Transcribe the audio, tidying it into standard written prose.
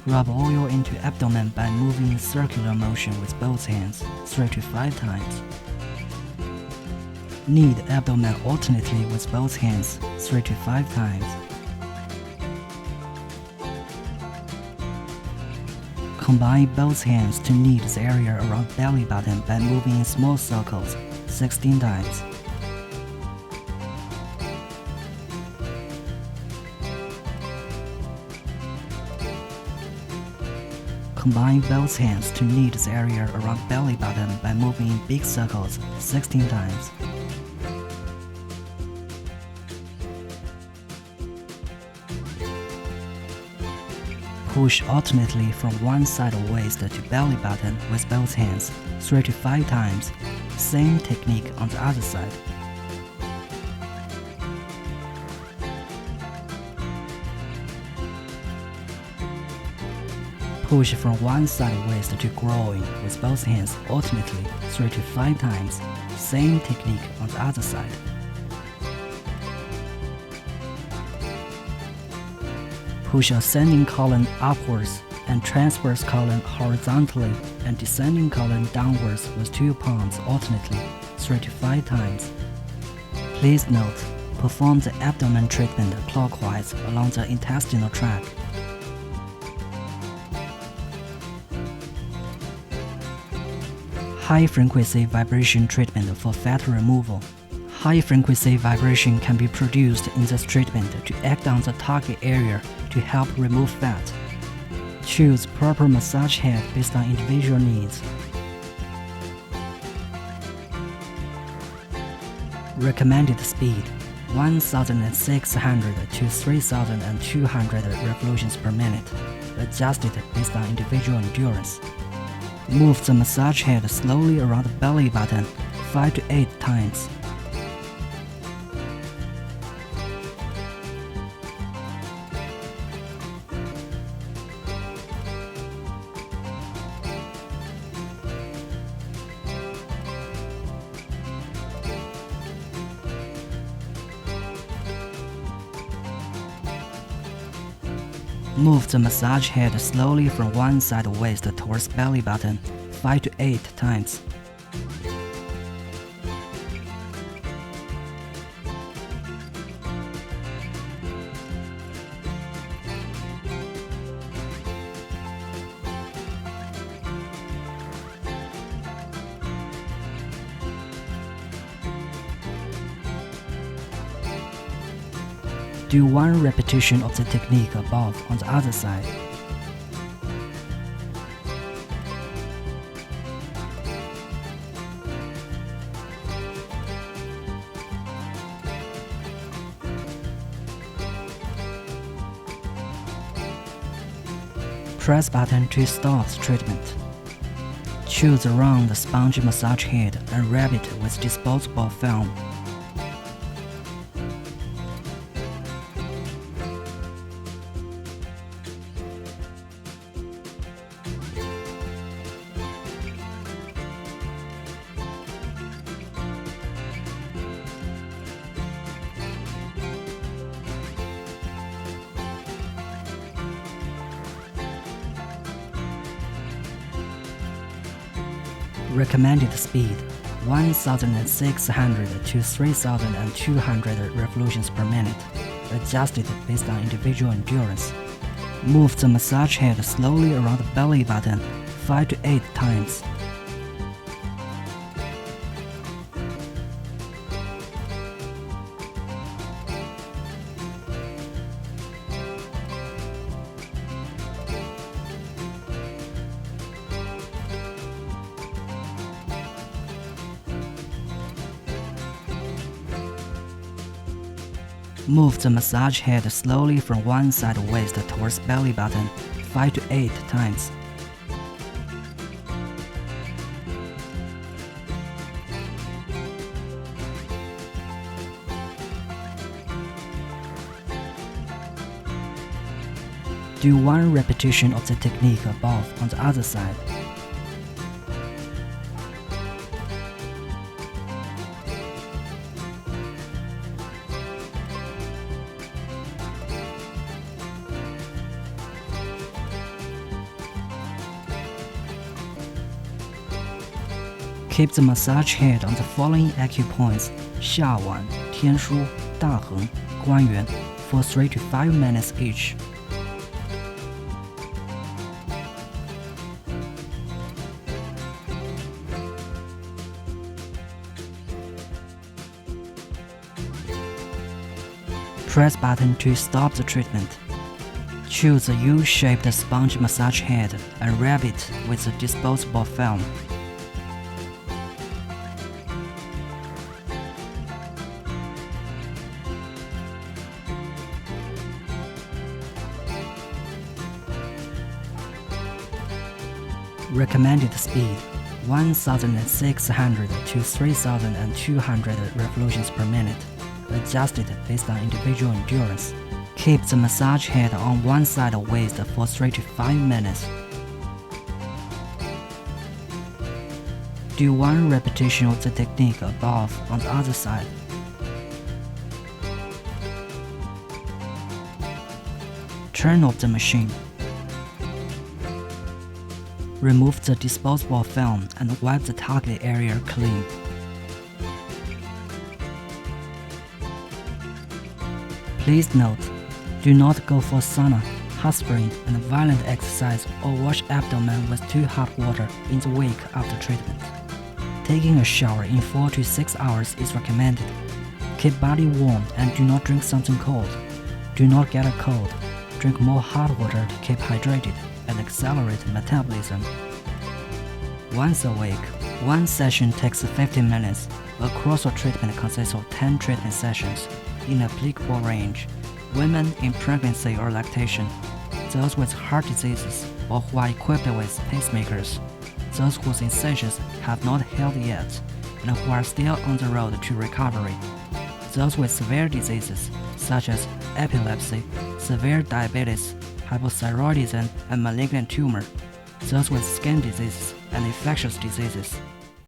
Rub oil into abdomen by moving in circular motion with both hands 3 to 5 times. Knead abdomen alternately with both hands 3 to 5 times. Combine both hands to knead the area around belly button by moving in small circles 16 times. Combine both hands to knead the area around belly button by moving in big circles 16 times. Push alternately from one side of waist to belly button with both hands 3 to 5 times. Same technique on the other side. Push from one side of waist to groin with both hands alternately 3 to 5 times. Same technique on the other side. Push ascending column upwards and transverse column horizontally and descending column downwards with 2 palms alternately 3 to 5 times. Please note, perform the abdomen treatment clockwise along the intestinal tract. High-frequency vibration treatment for fat removal. High-frequency vibration can be produced in this treatment to act on the target area to help remove fat. Choose proper massage head based on individual needs. Recommended speed 1,600 to 3,200 revolutions per minute, adjusted based on individual endurance. Move the massage head slowly around the belly button 5 to 8 times. Move the massage head slowly from one side of waist towards belly button 5 to 8 times. Do 1 repetition of the technique above on the other side. Press button to start treatment. Choose a round sponge massage head and wrap it with disposable film. Recommended speed 1,600 to 3,200 revolutions per minute, adjusted based on individual endurance. Move the massage head slowly around the belly button 5 to 8 times. Move the massage head slowly from one side of waist towards belly button 5 to 8 times. Do 1 repetition of the technique above on the other side. Keep the massage head on the following acupoints: 下脘, 天枢, 大横, 关元 for 3 to 5 minutes each. Press button to stop the treatment. Choose a U-shaped sponge massage head and wrap it with a disposable film. Recommended speed 1,600 to 3,200 revolutions per minute, adjusted based on individual endurance. Keep the massage head on one side of waist for 3 to 5 minutes. Do 1 repetition of the technique above on the other side. Turn off the machine. Remove the disposable film and wipe the target area clean. Please note, do not go for sauna, hot spring, and violent exercise or wash abdomen with too hot water in the week after treatment. Taking a shower in 4 to 6 hours is recommended. Keep body warm and do not drink something cold. Do not get a cold. Drink more hot water to keep hydrated and accelerate metabolism. Once a week, 1 session takes 15 minutes. A course of treatment consists of 10 treatment sessions in applicable range. Women in pregnancy or lactation, those with heart diseases or who are equipped with pacemakers, those whose incisions have not healed yet and who are still on the road to recovery, those with severe diseases such as epilepsy, severe diabetes, hypothyroidism, and malignant tumor, those with skin diseases and infectious diseases,